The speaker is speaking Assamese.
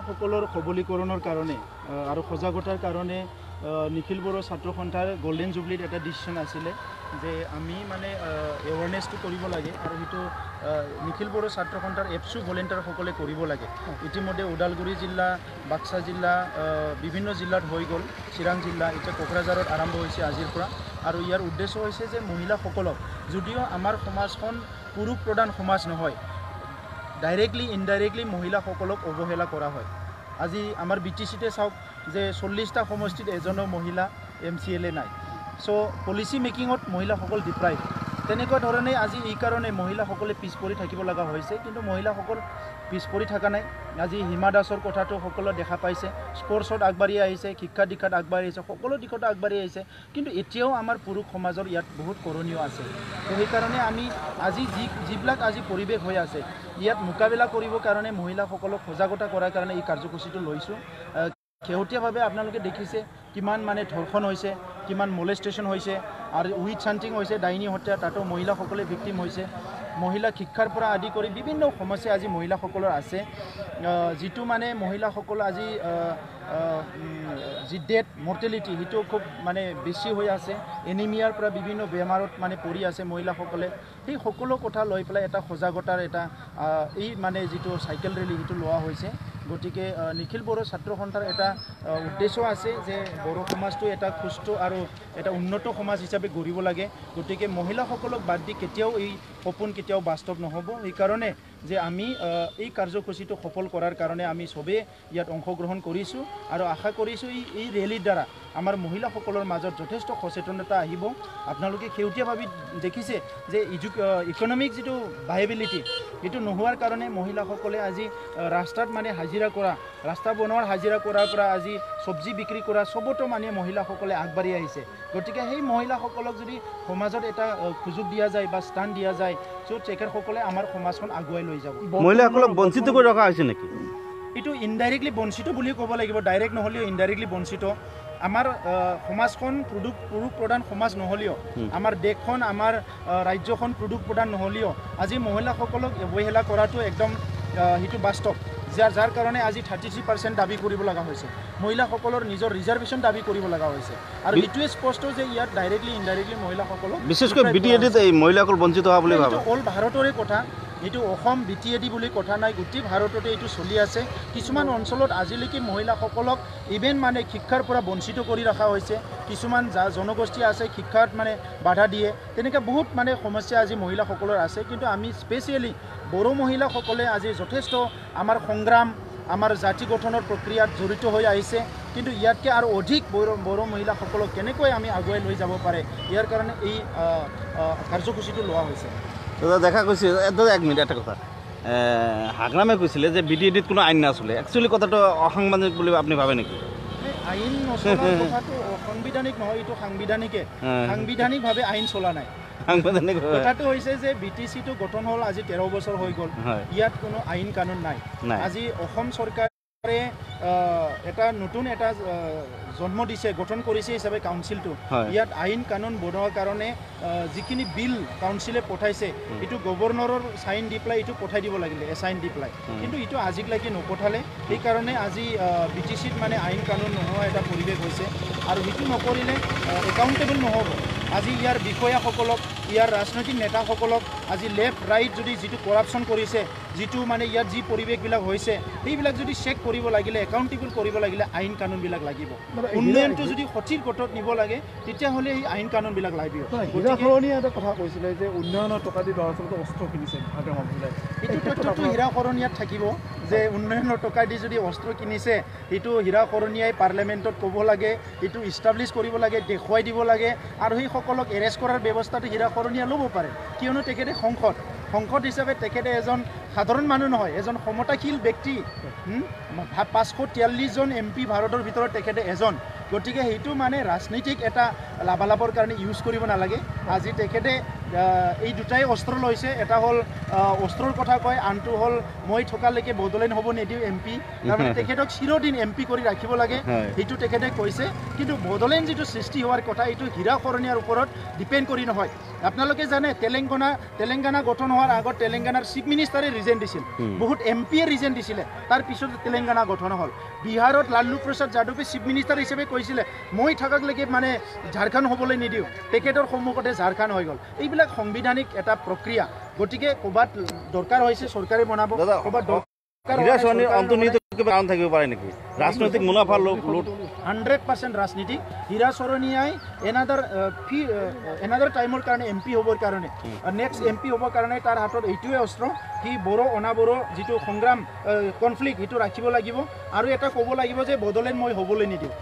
সকলৰ সবলীকৰণৰ কাৰণে আৰু সজাগতাৰ কাৰণে নিখিল বড়ো ছাত্ৰ সন্থাৰ গোল্ডেন জুবলিত এটা ডিচিশ্যন আছিলে যে আমি মানে এৱাৰনেছটো কৰিব লাগে আৰু সেইটো নিখিল বড়ো ছাত্ৰ সন্থাৰ এপছু ভলেণ্টিয়াৰসকলে কৰিব লাগে। ইতিমধ্যে ওদালগুৰি জিলা, বাক্সা জিলা, বিভিন্ন জিলাত হৈ গ'ল, চিৰাং জিলা, এতিয়া কোকৰাঝাৰত আৰম্ভ হৈছে আজিৰ পৰা। আৰু ইয়াৰ উদ্দেশ্য হৈছে যে মহিলাসকলক, যদিও আমাৰ সমাজখন পুৰুষ প্ৰধান সমাজ নহয়, ডাইৰেক্টলি ইনডাইৰেক্টলি মহিলাসকলক অৱহেলা কৰা হয়। আজি আমাৰ BTCতে চাওক যে 40টা সমষ্টিত এজনো মহিলা MCLA নাই। চ' পলিচি মেকিঙত মহিলাসকল ডিপ্ৰাইভ। তেনেকুৱা ধৰণে আজি এই কাৰণে মহিলাসকলে পিছ পৰি থাকিব লগা হৈছে, কিন্তু মহিলাসকল পিছ পৰি থকা নাই। আজি হিমা দাসৰ কথাটো সকলোৱে দেখা পাইছে, স্পৰ্টছত আগবাঢ়ি আহিছে, শিক্ষা দীক্ষাত আগবাঢ়ি আহিছে, সকলো দিশত আগবাঢ়ি আহিছে, কিন্তু এতিয়াও আমাৰ পুৰুষ সমাজৰ ইয়াত বহুত কৰণীয় আছে। তো সেইকাৰণে আমি আজি যিবিলাক আজি পৰিৱেশ হৈ আছে ইয়াত মোকাবিলা কৰিবৰ কাৰণে মহিলাসকলক সজাগতা কৰাৰ কাৰণে এই কাৰ্যসূচীটো লৈছোঁ। শেহতীয়াভাৱে আপোনালোকে দেখিছে কিমান মানে ধৰ্ষণ হৈছে, কিমান মলেষ্টেশ্যন হৈছে আৰু উইথ হাণ্টিং হৈছে, ডাইনী হত্যা, তাতো মহিলাসকলে ভিক্টিম হৈছে। মহিলা শিক্ষাৰ পৰা আদি কৰি বিভিন্ন সমস্যা আজি মহিলাসকলৰ আছে, যিটো মানে মহিলাসকল আজি যি ডেথ মৰ্টেলিটি সেইটো খুব মানে বেছি হৈ আছে। এনিমিয়াৰ পৰা বিভিন্ন বেমাৰত মানে পৰি আছে মহিলাসকলে। সেই সকলো কথা লৈ পেলাই এটা সজাগতাৰ এটা এই মানে যিটো চাইকেল ৰেলী সেইটো লোৱা হৈছে। গতিকে নিখিল বড়ো ছাত্ৰ সন্থাৰ এটা উদ্দেশ্য আছে যে বড়ো সমাজটো এটা সুস্থ আৰু এটা উন্নত সমাজ হিচাপে গঢ়িব লাগে। গতিকে মহিলাসকলক বাদ দি কেতিয়াও এই সপোন কেতিয়াও বাস্তৱ নহ'ব। সেইকাৰণে যে আমি এই কাৰ্যসূচীটো সফল কৰাৰ কাৰণে আমি চবেই ইয়াত অংশগ্ৰহণ কৰিছোঁ আৰু আশা কৰিছোঁ এই ৰেলীৰ দ্বাৰা আমাৰ মহিলাসকলৰ মাজত যথেষ্ট সচেতনতা আহিব। আপোনালোকে শেহতীয়াভাৱে দেখিছে যে ইকনমিক যিটো ভাইবিলিটি সেইটো নোহোৱাৰ কাৰণে মহিলাসকলে আজি ৰাস্তাত মানে হাজিৰা কৰা, ৰাস্তা বনোৱাৰ হাজিৰা কৰাৰ পৰা আজি চব্জি বিক্ৰী কৰা, চবতো মানে মহিলাসকলে আগবাঢ়ি আহিছে। গতিকে সেই মহিলাসকলক যদি সমাজত এটা সুযোগ দিয়া যায় বা স্থান দিয়া যায়, চ' তেখেতসকলে আমাৰ সমাজখন আগুৱাই লৈ যাব। মহিলাসকলক বঞ্চিত কৰি ৰখা হৈছে নেকি? এইটো ইনডাইৰেক্টলি বঞ্চিত বুলি ক'ব লাগিব, ডাইৰেক্ট নহ'লেও ইনডাইৰেক্টলি বঞ্চিত। আমাৰ সমাজখন পুৰুষ প্ৰধান সমাজ নহ'লেও, আমাৰ দেশখন, আমাৰ ৰাজ্যখন পুৰুষ প্ৰধান নহ'লেও আজি মহিলাসকলক অৱহেলা কৰাটো একদম সেইটো বাস্তৱ। যাৰ কাৰণে আজি 33% দাবী কৰিব লগা হৈছে, মহিলাসকলৰ নিজৰ ৰিজাৰ্ভেশ্যন দাবী কৰিব লগা হৈছে। আৰু এইটোৱে স্পষ্ট যে ইয়াত ডাইৰেক্টলি ইনডাইৰেক্টলি মহিলাসকলক বিশেষকৈ BTADত এই মহিলাসকল বঞ্চিত হোৱা বুলি ভাবে। অল ভাৰতৰে কথা, এইটো অসম BTAD বুলি কথা নাই, গোটেই ভাৰততে এইটো চলি আছে। কিছুমান অঞ্চলত আজিলৈকে মহিলাসকলক ইভেন মানে শিক্ষাৰ পৰা বঞ্চিত কৰি ৰখা হৈছে। কিছুমান জনগোষ্ঠী আছে শিক্ষাত মানে বাধা দিয়ে, তেনেকৈ বহুত মানে সমস্যা আজি মহিলাসকলৰ আছে। কিন্তু আমি স্পেচিয়েলি বড়ো মহিলাসকলে আজি যথেষ্ট আমাৰ সংগ্ৰাম, আমাৰ জাতি গঠনৰ প্ৰক্ৰিয়াত জড়িত হৈ আহিছে। কিন্তু ইয়াতকৈ আৰু অধিক বড়ো মহিলাসকলক কেনেকৈ আমি আগুৱাই লৈ যাব পাৰে, ইয়াৰ কাৰণে এই কাৰ্যসূচীটো লোৱা হৈছে। দেখা গৈছে এক মিনিট এটা কথা, হাগ্ৰামে কৈছিলে যে BTADত কোনো আইন নাছিলে। একচুৱেলি কথাটো অসাংবিধানিক বুলি আপুনি ভাবে নেকি? আইন নচলাৰ কথাটো অসাংবিধানিক নহয়, এইটো সাংবিধানিকে, সাংবিধানিকভাৱে আইন চলা নাই। কথাটো হৈছে যে BTCটো গঠন হ'ল আজি 13 বছৰ হৈ গ'ল, ইয়াত কোনো আইন কানুন নাই। আজি অসম চৰকাৰে এটা নতুন এটা জন্ম দিছে, গঠন কৰিছে হিচাপে কাউন্সিলটো। ইয়াত আইন কানুন বনোৱাৰ কাৰণে যিখিনি বিল কাউন্সিলে পঠাইছে এইটো গভৰ্ণৰৰ চাইন দি পেলাই এইটো পঠাই দিব লাগিলে, এছাইন দি পেলাই, কিন্তু এইটো আজিলৈকে নপঠালে। সেইকাৰণে আজি BTCত মানে আইন কানুন নোহোৱা এটা পৰিৱেশ হৈছে। আৰু সেইটো নকৰিলে একাউণ্টেবল নহ'ব। আজি ইয়াৰ বিষয়াসকলক, ইয়াৰ ৰাজনৈতিক নেতাসকলক আজি লেফ্ট ৰাইট যদি যিটো কৰাপশ্যন কৰিছে, যিটো মানে ইয়াত যি পৰিৱেশবিলাক হৈছে, সেইবিলাক যদি চেক কৰিব লাগিলে, একাউণ্টেবল কৰিব লাগিলে আইন কানুনবিলাক লাগিব। উন্নয়নটো যদি সঠিক গতিত নিব লাগে তেতিয়াহ'লে সেই আইন কানুনবিলাক লাগিব। এটা কথা কৈছিলে যে উন্নয়নৰ টকা দি ল'ৰা ছোৱালীক অস্ত্ৰ কিনিছে, এইটো তথ্যটো হীৰা শৰণীয়াত থাকিব যে উন্নয়নৰ টকা দি যদি অস্ত্ৰ কিনিছে সেইটো হীৰা শৰণীয়াই পাৰ্লিয়ামেণ্টত ক'ব লাগে, এইটো ইষ্টাব্লিছ কৰিব লাগে, দেখুৱাই দিব লাগে। আৰু সেইসকলক এৰেষ্ট কৰাৰ ব্যৱস্থাটো হীৰা শৰণীয়া ল'ব পাৰে, কিয়নো তেখেতে সংসদ হিচাপে তেখেতে এজন সাধাৰণ মানুহ নহয়, এজন ক্ষমতাশীল ব্যক্তি। 543 জন MP ভাৰতৰ ভিতৰত তেখেতে এজন। গতিকে সেইটো মানে ৰাজনৈতিক এটা লাভালাভৰ কাৰণে ইউজ কৰিব নালাগে। আজি তেখেতে এই দুটাই অস্ত্ৰ লৈছে, এটা হ'ল অস্ত্ৰৰ কথা কয়, আনটো হ'ল মই থকালৈকে বদলেন হ'ব নিদিওঁ MP, তাৰমানে তেখেতক চিৰদিন MP কৰি ৰাখিব লাগে, সেইটো তেখেতে কৈছে। কিন্তু বদলেন যিটো সৃষ্টি হোৱাৰ কথা এইটো হীৰা শৰণীয়াৰ ওপৰত ডিপেণ্ড কৰি নহয়, আপোনালোকে জানে তেলেংগানা গঠন হোৱাৰ আগত তেলেংগানাৰ চিফ মিনিষ্টাৰে ৰিজেন দিছিল বহুত এমপিয়ে ৰিজেন দিছিলে তাৰ পিছত তেলেংগানা গঠন হ'ল বিহাৰত লালু প্ৰসাদ যাদৱে চিফ মিনিষ্টাৰ হিচাপে কৈছিলে মই থকাকলৈকে মানে ঝাৰখণ্ড হ'বলৈ নিদিওঁ তেখেতৰ সন্মুখতে ঝাৰখণ্ড হৈ গ'ল এইবিলাক সাংবিধানিক এটা প্ৰক্ৰিয়া গতিকে ক'ৰবাত দৰকাৰ হৈছে চৰকাৰে বনাব ক'ৰবাত হীৰা চোৱানীৰ অন্তৰ্নিহিত কিবা কাৰণ থাকিব পাৰে নেকি ৰাজনৈতিক মুনাফা লুট 100% ৰাজনীতি হীৰা চৰণীয়াই এনাদাৰ টাইমৰ কাৰণে এমপি হ'বৰ কাৰণে নেক্সট এমপি হ'বৰ কাৰণে তাৰ হাতত এইটোৱে অস্ত্ৰ সি বড়ো অনাবড়ো যিটো সংগ্ৰাম কনফ্লিক্ট সেইটো ৰাখিব লাগিব আৰু এটা ক'ব লাগিব যে বড়োলেণ্ড মই হ'বলৈ নিদিওঁ